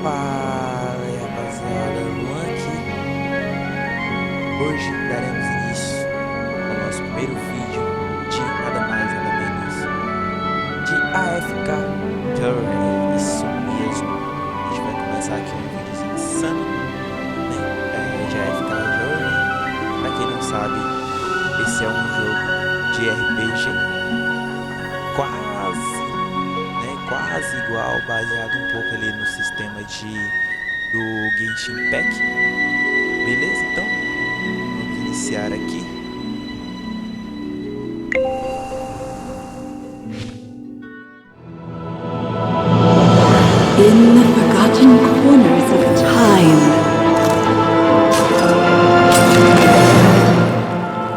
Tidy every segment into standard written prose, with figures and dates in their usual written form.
Fala aí, rapaziada, Luan aqui. Hoje daremos início ao nosso primeiro vídeo de nada mais nada menos de AFK Journey. Isso mesmo. A gente vai começar aqui um vídeo insano, né? De AFK Journey. Pra quem não sabe, esse é um jogo de RPG quase igual, baseado um pouco ali no sistema do Genshin Impact. Beleza? Então, vamos iniciar aqui. In the forgotten corners of time,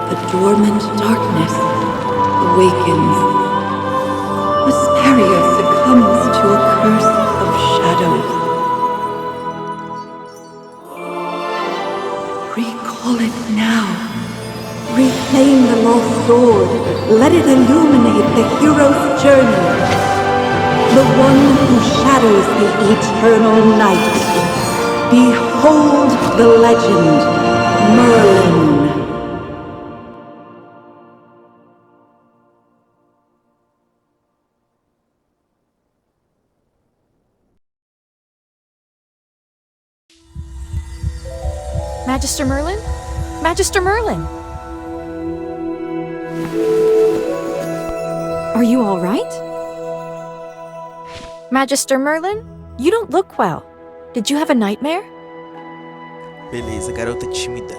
the dormant darkness awakens. Asperia succumbs to a curse of shadows. Recall it now. Reclaim the lost sword. Let it illuminate the hero's journey. The one who shadows the eternal night. Behold the legend, Merlin. Magister Merlin? Magister Merlin! Are you all right? Magister Merlin? You don't look well. Did you have a nightmare? Beleza, garota tímida.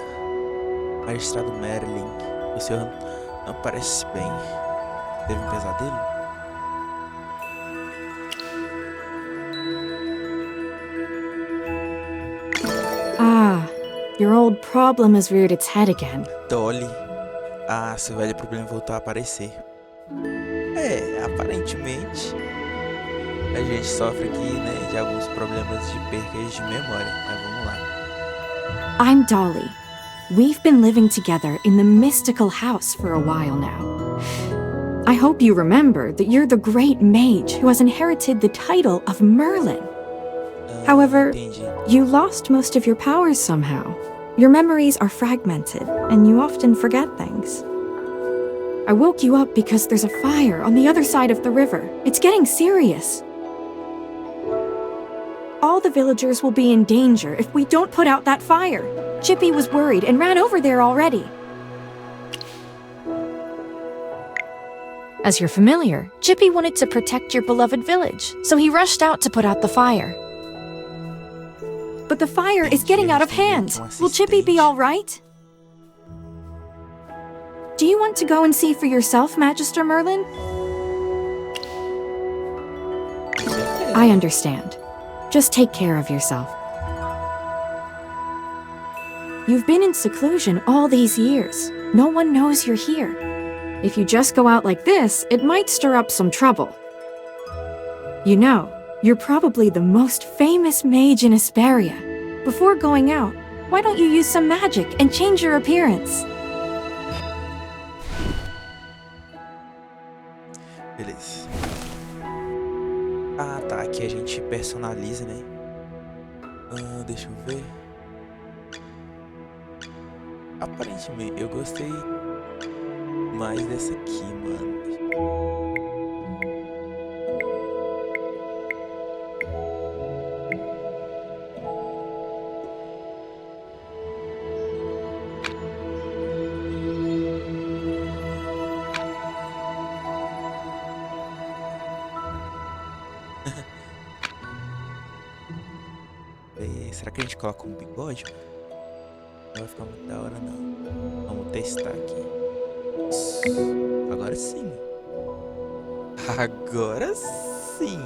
Magistrado Merlin, o senhor não parece bem. Teve um pesadelo? Ah, your old problem has reared its head again. Dolly. Ah, seu velho problema voltou a aparecer. Aparentemente a gente sofre aqui, né, de alguns problemas de percas de memória, mas vamos lá. I'm Dolly. We've been living together in the mystical house for a while now. I hope you remember that you're the great mage who has inherited the title of Merlin. However, Entendi. you lost most of your powers somehow. Your memories are fragmented, and you often forget things. I woke you up because there's a fire on the other side of the river. It's getting serious. All the villagers will be in danger if we don't put out that fire. Chippy was worried and ran over there already. As you're familiar, Chippy wanted to protect your beloved village, so he rushed out to put out the fire. But the fire is getting out of hand. Will Chippy be all right? Do you want to go and see for yourself, Magister Merlin? I understand. Just take care of yourself. You've been in seclusion all these years. No one knows you're here. If you just go out like this, it might stir up some trouble. You know, you're probably the most famous mage in Asperia. Before going out, why don't you use some magic and change your appearance? Beleza. Ah, tá. Aqui a gente personaliza, né? Deixa eu ver. Aparentemente, eu gostei mais dessa aqui, mano. Será que a gente coloca um bigode? Não vai ficar muito da hora, não. Vamos testar aqui. Isso. Agora sim. Agora sim.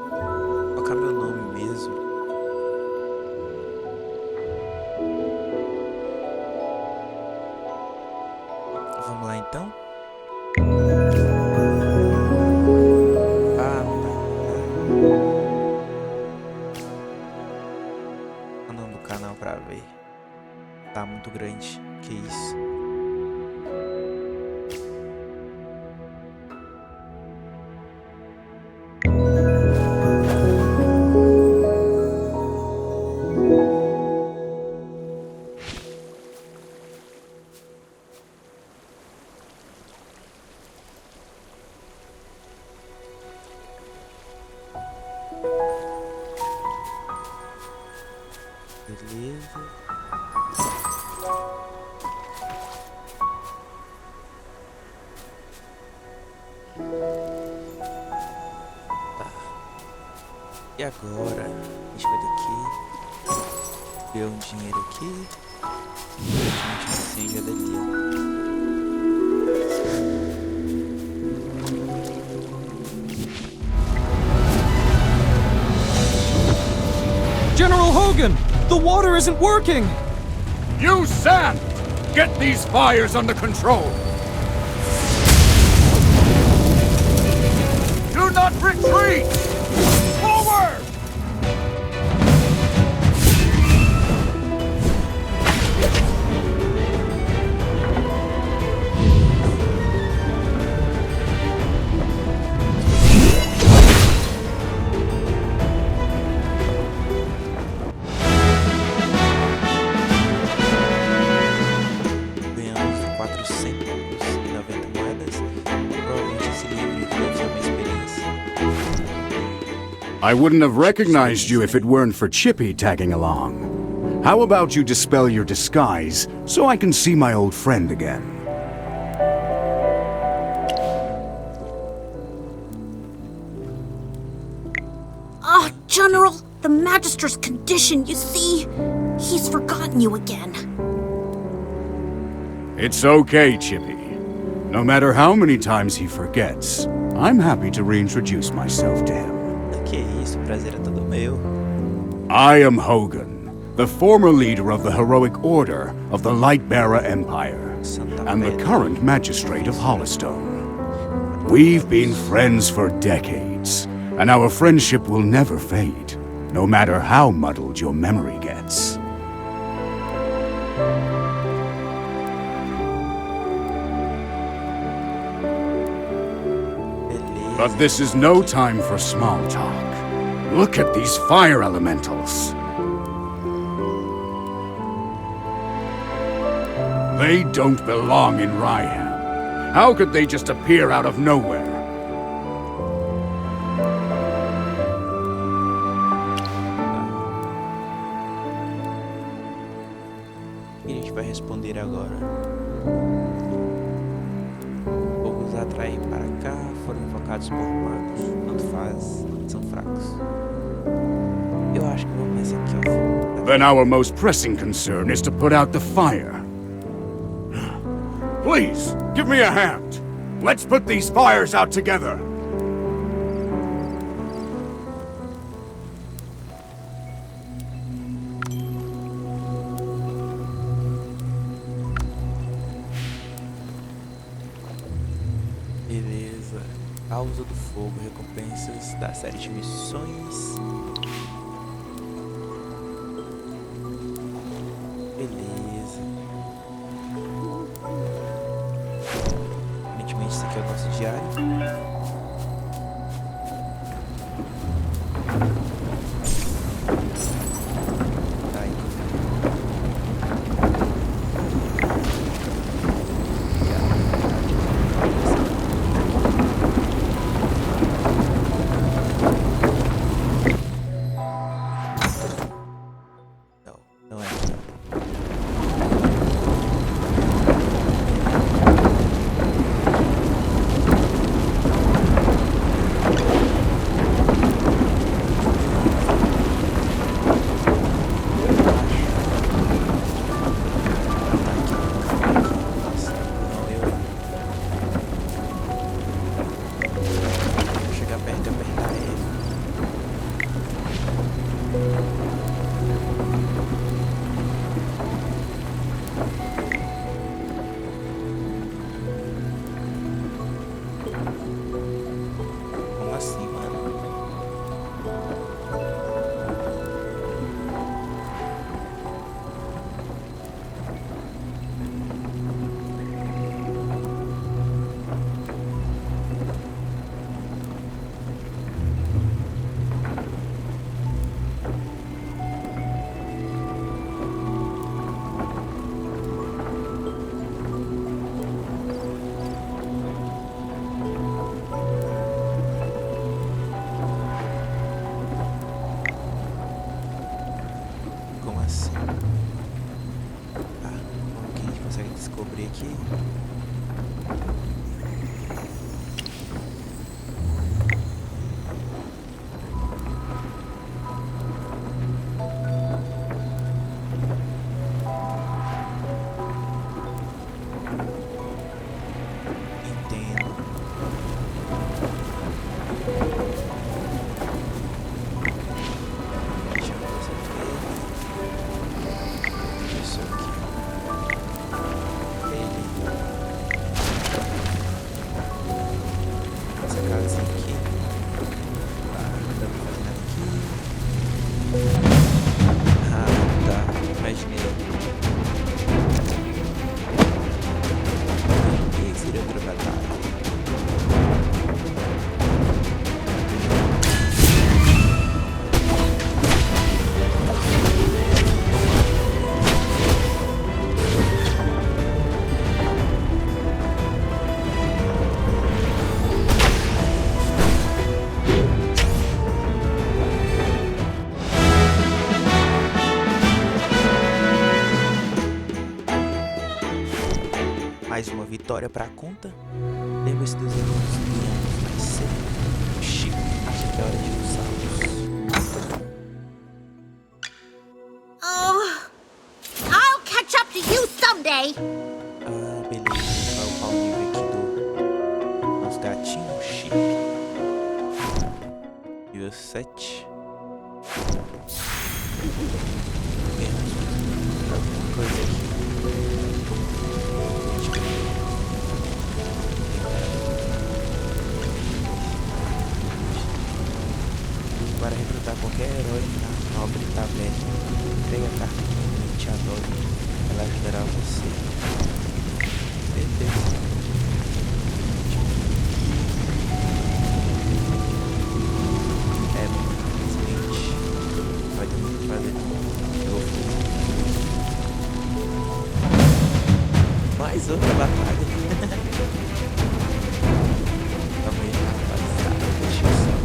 Vou colocar meu nome mesmo. Vamos lá então. Pra ver. Tá muito grande. Que isso? Beleza. Tá. E agora? A gente vai ter que ver um dinheiro aqui. E a gente acende a dali, ó. General Hogan! The water isn't working! Use sand! Get these fires under control! Do not retreat! Forward! Ganhamos 490 moedas. Provavelmente esse livro deve ser uma experiência. I wouldn't have recognized you if it weren't for Chippy tagging along. How about you dispel your disguise so I can see my old friend again? Ah, General! The Magister's condition, you see? He's forgotten you again. It's okay, Chippy. No matter how many times he forgets, I'm happy to reintroduce myself to him. Que isso, o prazer é todo meu. I am Hogan, the former leader of the heroic order of the Lightbearer Empire, and the current magistrate of Hollowstone. We've been friends for decades, and our friendship will never fade, no matter how muddled your memory gets. But this is no time for small talk. Look at these fire elementals. They don't belong in Ryham. How could they just appear out of nowhere? E a gente vai responder agora. Fogos atraem para cá, foram invocados por magos. Tanto faz, são fracos. Eu acho que vou começar aqui, ó. Then our most pressing concern is to put out the fire. Please, give me a hand. Let's put these fires out together. Beleza. Causa do fogo, recompensas da série de missões. Beleza. Aparentemente esse aqui é o nosso diário. Tá aí. Não, não é. assim? Tá, vamos ver o que a gente consegue descobrir aqui. Mais uma vitória pra conta. Lembra-se dos irmãos Lianos mais cedo. O Chico acha que é hora de usá-los. Oh, I'll catch up to you someday. Ah, beleza. Vai upar o nível aqui do nosso gatinho, Chico. Nível 7. Alguma coisa aqui. Para recrutar qualquer herói na nobre taverna, entregue a carta que te adora. Ela ajudará você. Beleza. Infelizmente vai ter muito que fazer. Eu vou. Mais outra batalha. Também, rapaziada. Deixa eu só.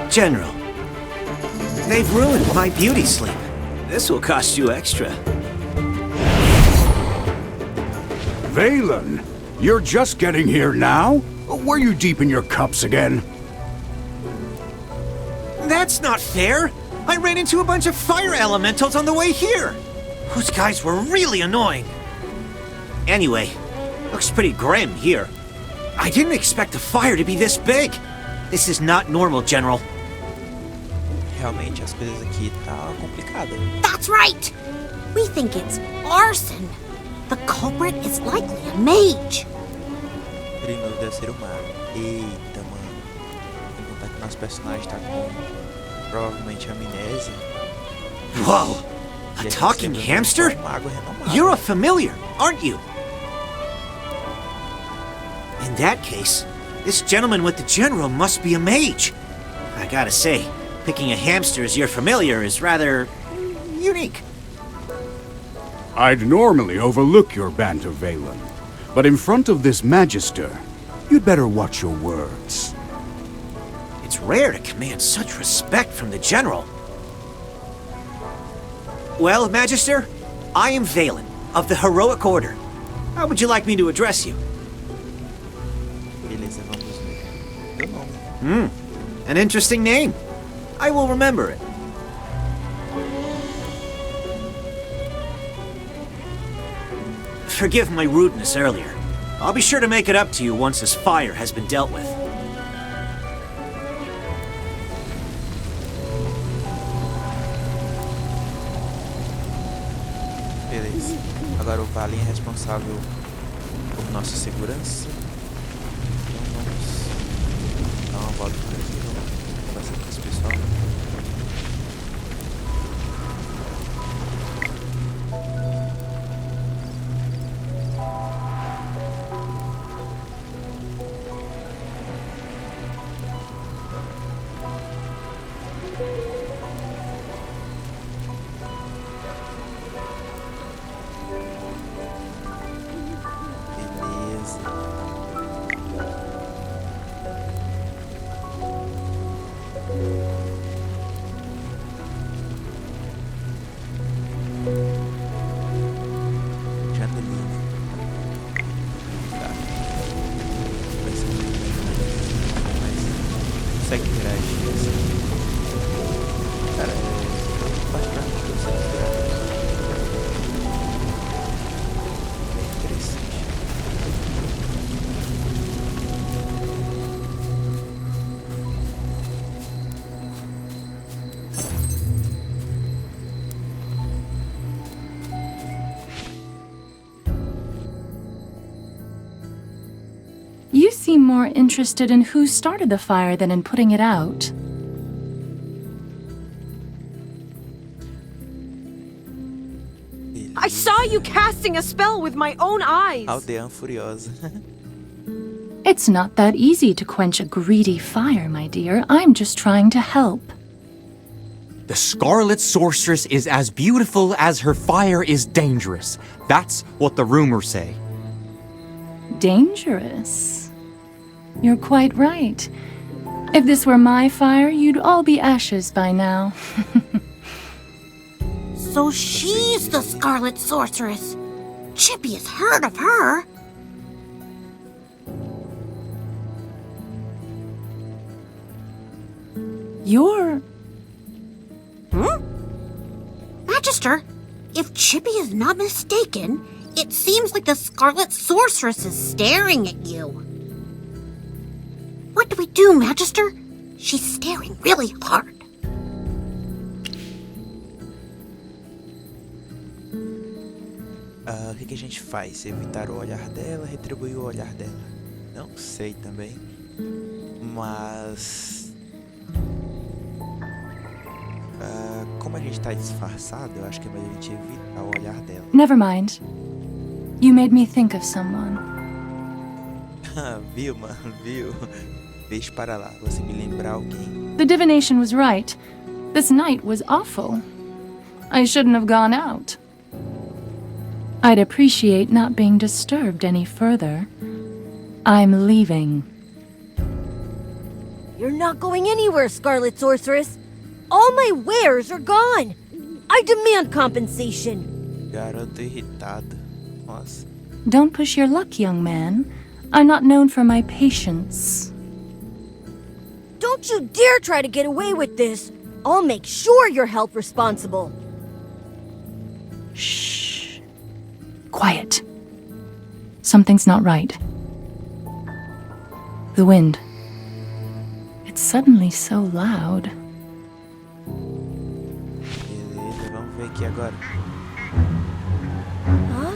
General, they've ruined my beauty sleep. This will cost you extra. Valen, you're just getting here now? Were you deep in your cups again? That's not fair! I ran into a bunch of fire elementals on the way here! Those guys were really annoying. Anyway, looks pretty grim here. I didn't expect the fire to be this big. This is not normal, General. Realmente as coisas aqui tá complicada. That's right. We think it's arson. The culprit is likely a mage. Criminoso deve ser o mago. Eita, mano. Tem que contar que nosso personagem tá com provavelmente amnésia. Whoa! A talking hamster? You're a familiar, aren't you? In that case, this gentleman with the general must be a mage. I gotta say, picking a hamster as your familiar is rather unique. I'd normally overlook your banter, Valen, but in front of this Magister, you'd better watch your words. It's rare to command such respect from the general. Well, Magister, I am Valen, of the Heroic Order. How would you like me to address you? Beleza, vamos ver. Teu nome. An interesting name. I will remember it. Forgive my rudeness earlier. I'll be sure to make it up to you once this fire has been dealt with. Beleza. Agora o Valen é responsável por nossa segurança. Então vamos dar uma volta por aqui. Vamos conversar com esse pessoal. Consegue interagir assim. Cara, particularmente eu sei interagir. Bem interessante. You seem more interested in who started the fire than in putting it out. I saw you casting a spell with my own eyes. Aldeã Furiosa. It's not that easy to quench a greedy fire, my dear. I'm just trying to help. The Scarlet Sorceress is as beautiful as her fire is dangerous. That's what the rumors say. Dangerous? You're quite right. If this were my fire, you'd all be ashes by now. So she's the Scarlet Sorceress. Chippy has heard of her. You're... Magister, if Chippy is not mistaken, it seems like the Scarlet Sorceress is staring at you. What do we do, Magister? She's staring really hard. O que a gente faz? Evitar o olhar dela, retribuir o olhar dela? Não sei também. Mas... como a gente tá disfarçado, eu acho que é melhor a gente evitar o olhar dela. Never mind. You made me think of someone. Viu, mano? Viu? Deixa para lá, você me lembrar alguém. The divination was right. This night was awful. I shouldn't have gone out. I'd appreciate not being disturbed any further. I'm leaving. You're not going anywhere, Scarlet Sorceress. All my wares are gone. I demand compensation. Garoto irritado. Nossa. Don't push your luck, young man. I'm not known for my patience. Don't you dare try to get away with this. I'll make sure you're held responsible. Shh. Quiet. Something's not right. The wind. It's suddenly so loud. Beleza, vamos ver aqui agora. Huh?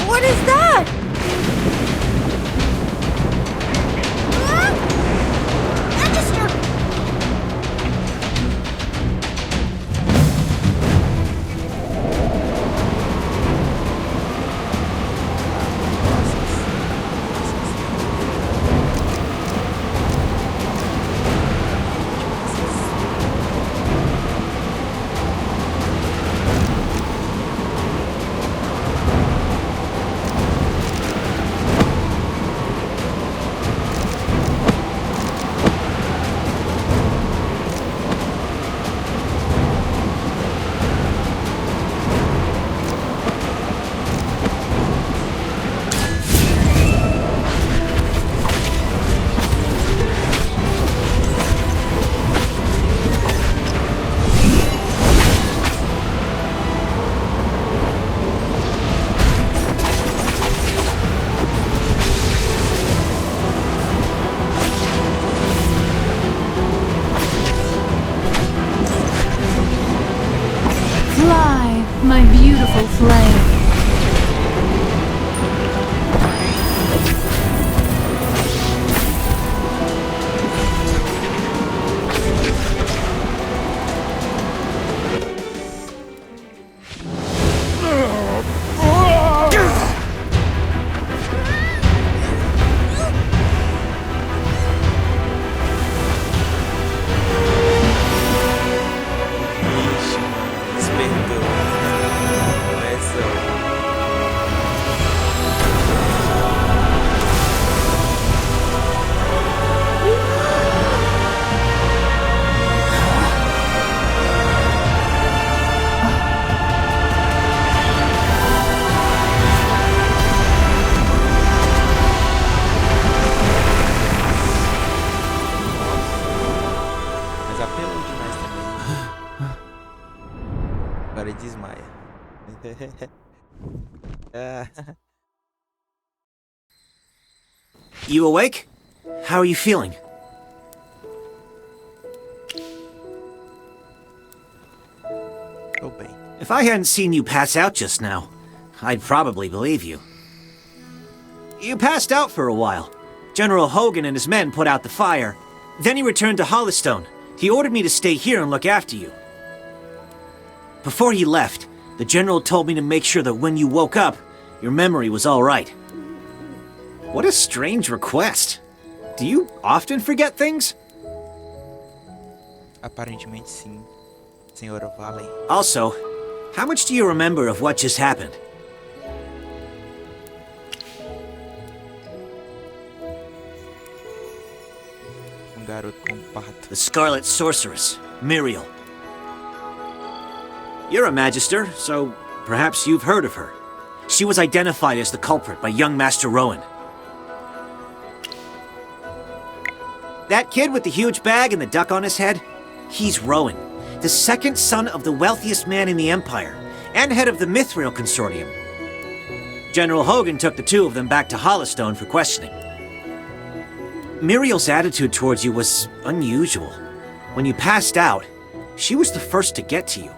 What is that? Magister! beautiful flame. Despertou. Começou. Mas apelou demais também. Agora ele desmaia. Ah, You awake? How are you feeling? tô bem. If I hadn't seen you pass out just now, I'd probably believe you. You passed out for a while. General Hogan and his men put out the fire. Then he returned to Hollystone. He ordered me to stay here and look after you. Before he left, the general told me to make sure that when you woke up, your memory was all right. What a strange request. Do you often forget things? Aparentemente sim, Senhora Valley. Also, how much do you remember of what just happened? Garoto com pato. The Scarlet Sorceress, Muriel. You're a Magister, so perhaps you've heard of her. She was identified as the culprit by young Master Rowan. That kid with the huge bag and the duck on his head? He's Rowan, the second son of the wealthiest man in the Empire, and head of the Mithril Consortium. General Hogan took the two of them back to Hollystone for questioning. Muriel's attitude towards you was unusual. When you passed out, she was the first to get to you.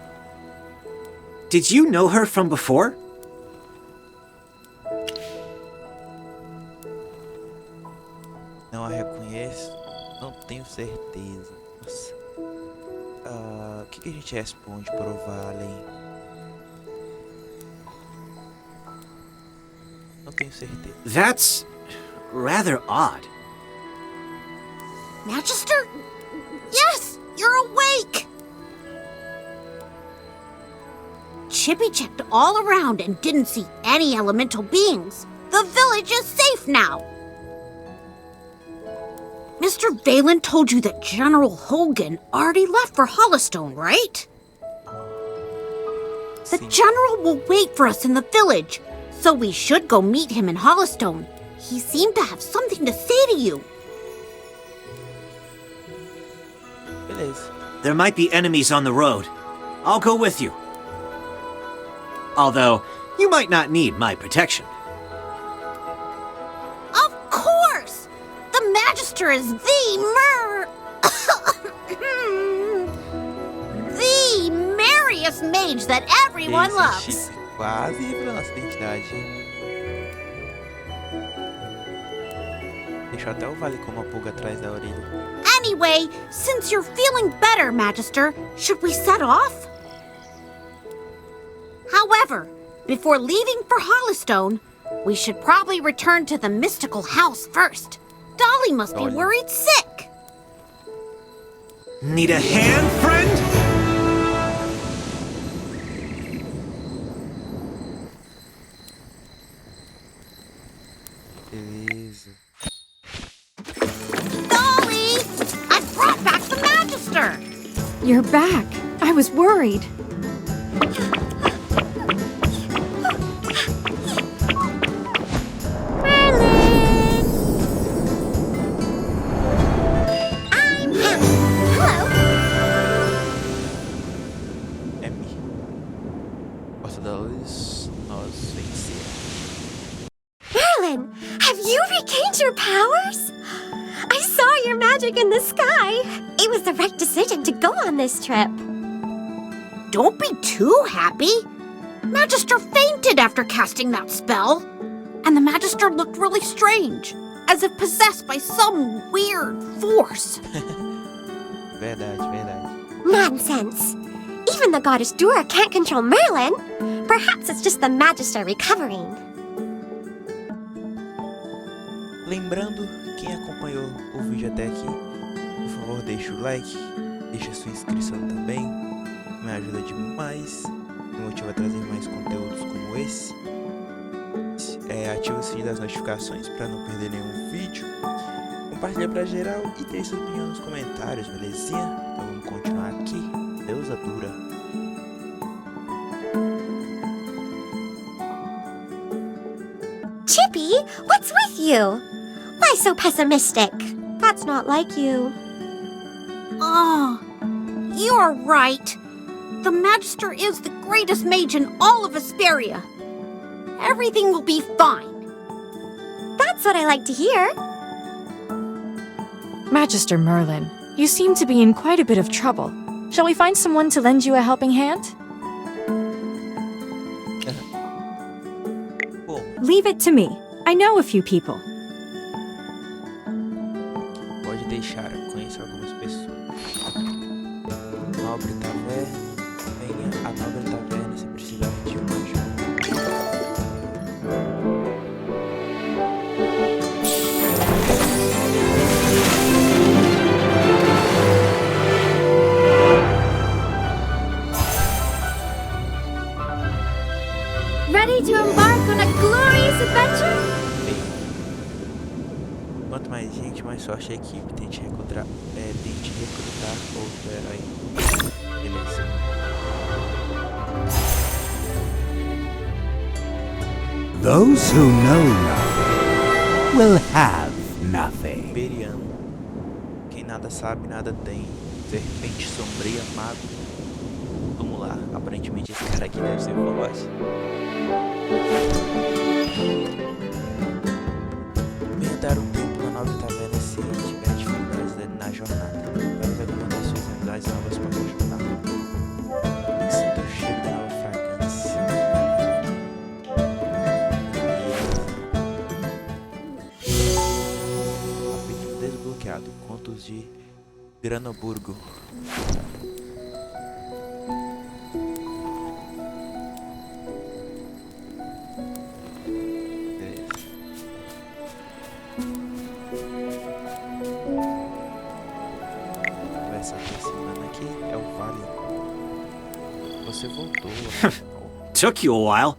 Did you know her from before? Não a reconheço, não tenho certeza. Nossa. O que a gente responde pro Valley? Não tenho certeza. That's rather odd. Magister? Yes, you're awake! Chippy checked all around and didn't see any elemental beings. The village is safe now. Mr. Valen told you that General Hogan already left for Hollystone, right? The general will wait for us in the village, so we should go meet him in Hollystone. He seemed to have something to say to you. Beleza. There might be enemies on the road. I'll go with you. Although, you might not need my protection. Of course! The Magister is the merriest mage that everyone Esse loves. chip quase revelou nossa identidade. Deixou até o Valley com uma pulga atrás da orelha. Anyway, since you're feeling better, Magister, should we set off? However, before leaving for Hollystone, we should probably return to the mystical house first. Dolly must be worried sick. Need a hand, friend? Beleza. Dolly! I brought back the Magister! You're back. I was worried. É Mi. Porta da luz, nós vencemos. Merlin, have you regained your powers? I saw your magic in the sky. It was the right decision to go on this trip. Don't be too happy. Magister fainted after casting that spell. And the Magister looked really strange, as if possessed by some weird force. Verdade, verdade. Nonsense. Even the goddess Dura can't control Merlin. Perhaps it's just the Magister recovering. Lembrando, quem acompanhou o vídeo até aqui, por favor deixa o like, deixa a sua inscrição também, me ajuda demais, me motiva a trazer mais conteúdos como esse. Ativa o sininho das notificações para não perder nenhum vídeo, compartilha pra geral e deixa sua opinião nos comentários, belezinha? Então vamos continuar aqui, Deusa Dura. Chippy, what's with you? Why so pessimistic? That's not like you. Oh, you're right. The Magister is the greatest mage in all of Vesperia. Everything will be fine. That's what I like to hear. Magister Merlin, you seem to be in quite a bit of trouble. Shall we find someone to lend you a helping hand? Leave it to me. I know a few people. Pode deixar, eu conheço algumas pessoas. Nobre Taverna, venha a Nobre Taverna se precisar de uma ajuda. Ready to embark on a glorious adventure? Quanto mais gente, mais sorte a equipe. Tente recrutar outro herói. Beleza. Those who know nothing will have nothing. Periano. Quem nada sabe, nada tem. Serpente sombria, mago. Vamos lá. Aparentemente esse cara aqui deve ser o boss. Venha dar um tempo na Nobre Taverna se tiver dificuldades na jornada. Várias recomendações e habilidades novas podem ajudar. Sinta o cheiro da nova fragrância. Capítulo desbloqueado. Contos de Granoburgo. Você voltou. Took you a while.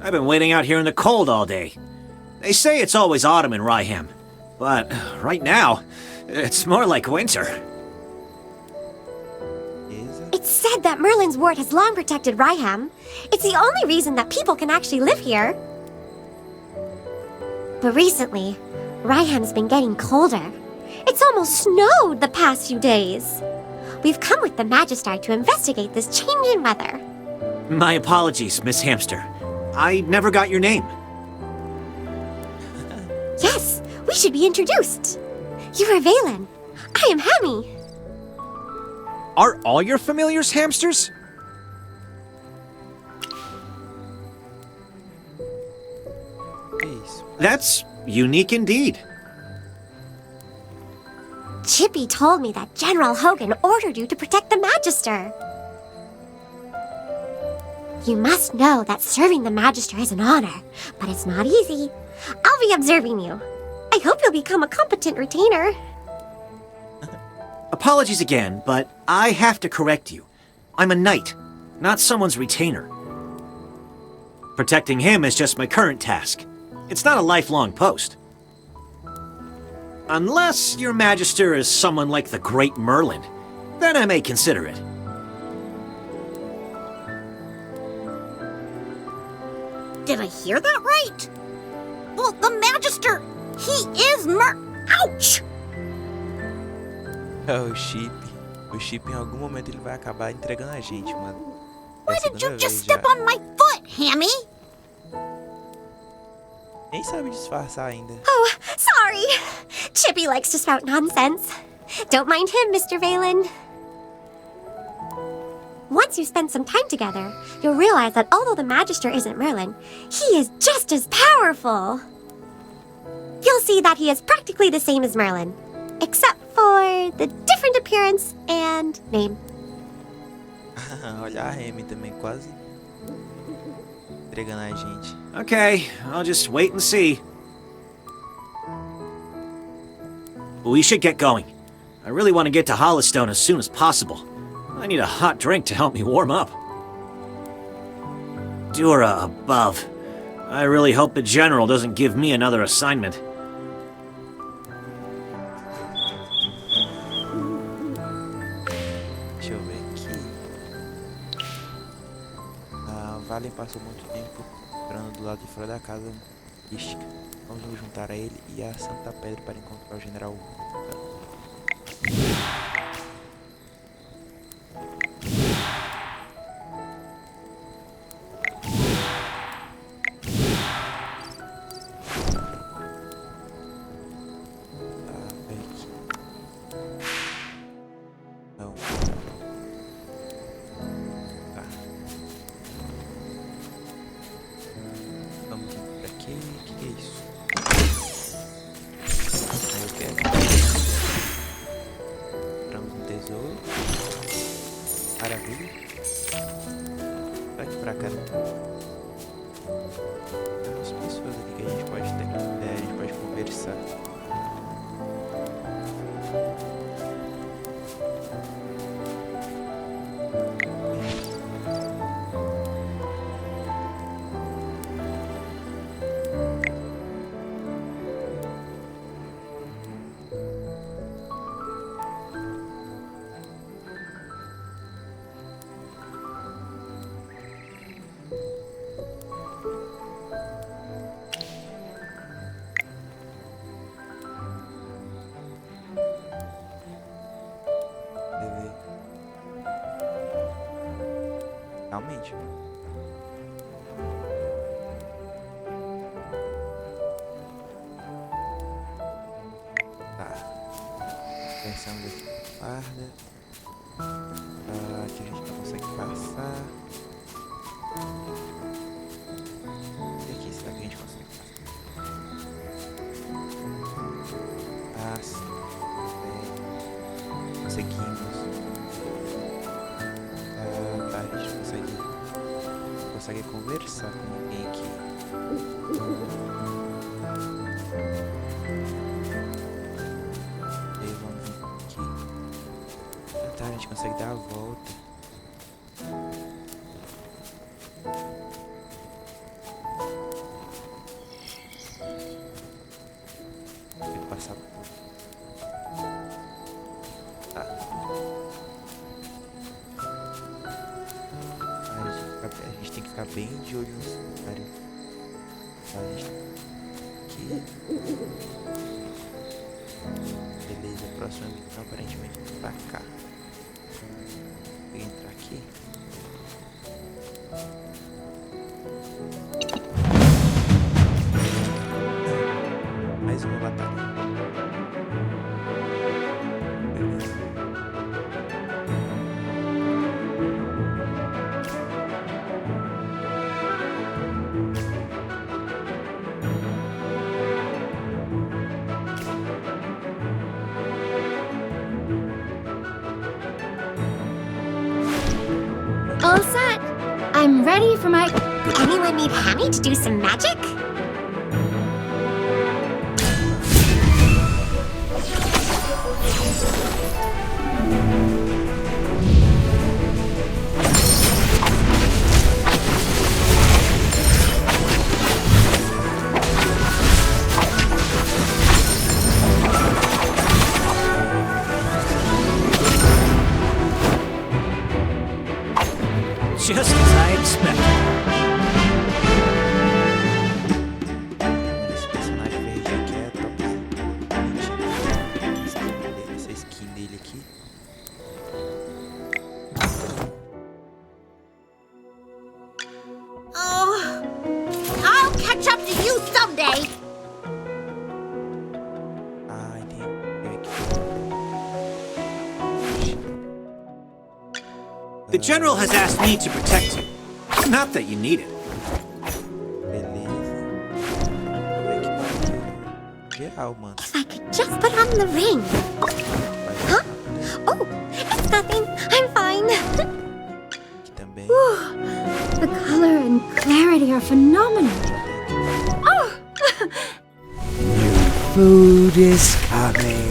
I've been waiting out here in the cold all day. They say it's always autumn in Rhyham, but right now, it's more like winter. It's said that Merlin's ward has long protected Rhyham. It's the only reason that people can actually live here. But recently, Rhyham's been getting colder. It's almost snowed the past few days. We've come with the Magister to investigate this change in weather. My apologies, Miss Hamster. I never got your name. Yes, we should be introduced. You are Valen. I am Hemi. Are all your familiars hamsters? That's unique indeed. Chippy told me that General Hogan ordered you to protect the Magister. You must know that serving the Magister is an honor, but it's not easy. I'll be observing you. I hope you'll become a competent retainer. Apologies again, but I have to correct you. I'm a knight, not someone's retainer. Protecting him is just my current task. It's not a lifelong post. Unless your Magister is someone like the Great Merlin, then I may consider it. Did I hear that right? Well, the Magister, he is Ouch! O Chip. O Chip em algum momento ele vai acabar entregando a gente, mano. Why did you just step on my foot, Hammy? Nem sabe disfarçar ainda. Oh, sorry. Chippy likes to spout nonsense. Don't mind him, Mr. Valen. Once you spend some time together, you'll realize that although the Magister isn't Merlin, he is just as powerful. You'll see that he is practically the same as Merlin, except for the different appearance and name. Olha a Remy também quase entregando a gente. Okay, I'll just wait and see. We should get going. I really want to get to Holystone as soon as possible. I need a hot drink to help me warm up. Dura above. I really hope the General doesn't give me another assignment. Deixa eu ver aqui. Valen passou muito tempo entrando do lado de fora da casa mística. Vamos nos juntar a ele e a Santa Pedra para encontrar o General. Maravilha. Vai aqui pra cá. Tem umas pessoas aqui que a gente pode ter. A gente pode conversar. Realmente. Tá. Pensando aqui. Guarda. Aqui a gente não consegue passar. E aqui, será que a gente consegue passar? Passa. Conseguimos. A gente consegue conversar com ninguém aqui. E aí, vamos vir aqui. Tá, a gente consegue dar a volta. Tem que passar por... Tá. A gente tem que ficar bem de olho no cenário. A gente aqui. Beleza, próximo então, aparentemente pra cá. Vou entrar aqui. Mais uma batalha. All set. I'm ready for my... Anyone need Hammy to do some magic? Just as I expected. Esse personagem verde aqui é top. Essa skin dele aqui. Oh, I'll catch up to you someday. Ah, entendi. The general has asked me to protect you. Not that you need it. Beleza. Vou equipar geral, mano. If I could just put on the ring. Huh? Oh, it's nothing. I'm fine. Aqui também. The color and clarity are phenomenal. Oh! Food is coming.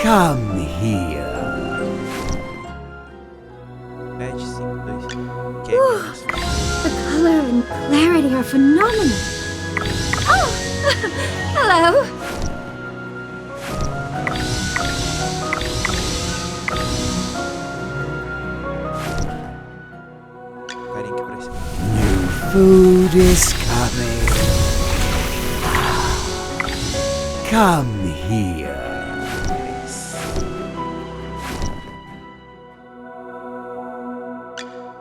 Come here. 7, 5, 2. Que é isso? The color and clarity are phenomenal. Oh! Hello! Parem aqui pra cima. Food is coming. Come here.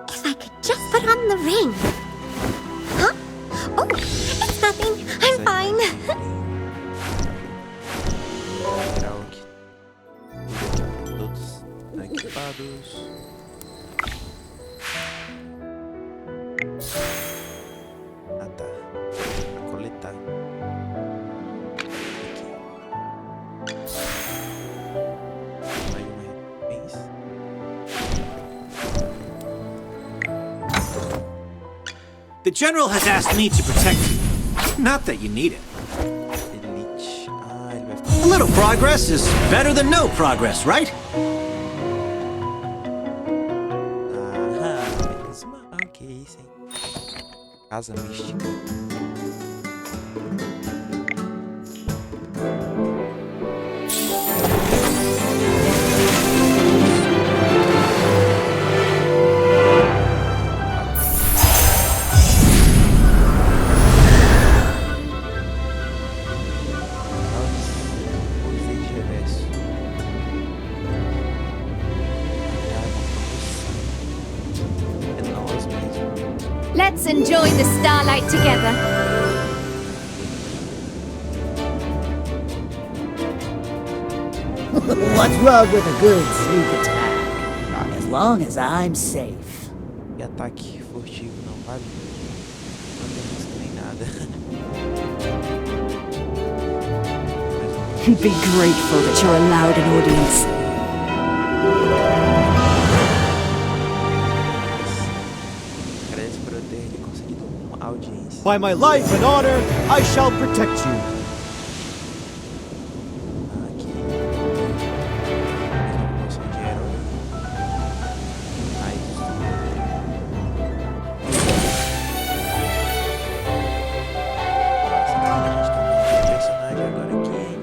If I could just put on the ring. Huh? Oh, it's nothing. I'm fine. Geral aqui. Todos estão equipados. Ah, tá. Pra coletar. Aqui. Mais uma recompensa. The general has asked me to protect you. Not that you need it. Elite. Ah, ele vai ficar. A little progress is better than no progress, right? Ah, beleza. Ok, isso aí. Casa mística. Let's enjoy the starlight together. What's wrong with a good sneak attack? As long as I'm safe. E ataque furtivo não vale. Não tem risco nem nada. Be grateful that you're allowed an audience. Agradeço por eu ter conseguido uma audiência. By my life and honor, I shall protect you. Aqui. Mais uma promoção de herói. Mais. Nossa, cara, a gente tem um monte de personagem agora aqui, hein?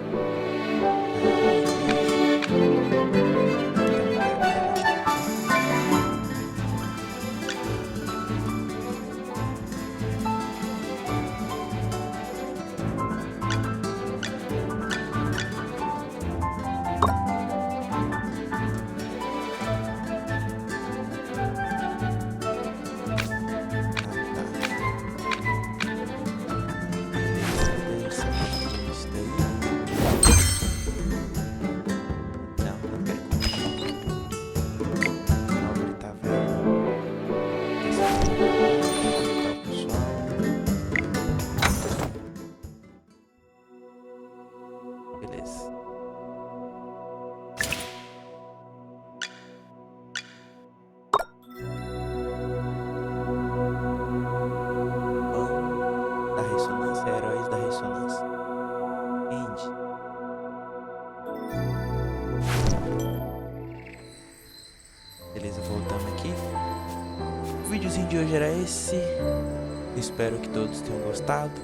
Beleza. Bom, da ressonância, heróis da ressonância. End. Beleza, voltamos aqui. O videozinho de hoje era esse. Espero que todos tenham gostado.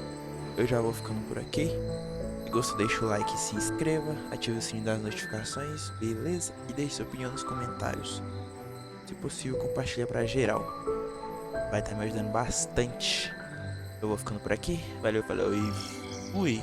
Eu já vou ficando por aqui. Se gostou, deixa o like e se inscreva. Ative o sininho das notificações, beleza? E deixe sua opinião nos comentários. Se possível, compartilha pra geral. Vai estar me ajudando bastante. Eu vou ficando por aqui. Valeu, falou e fui!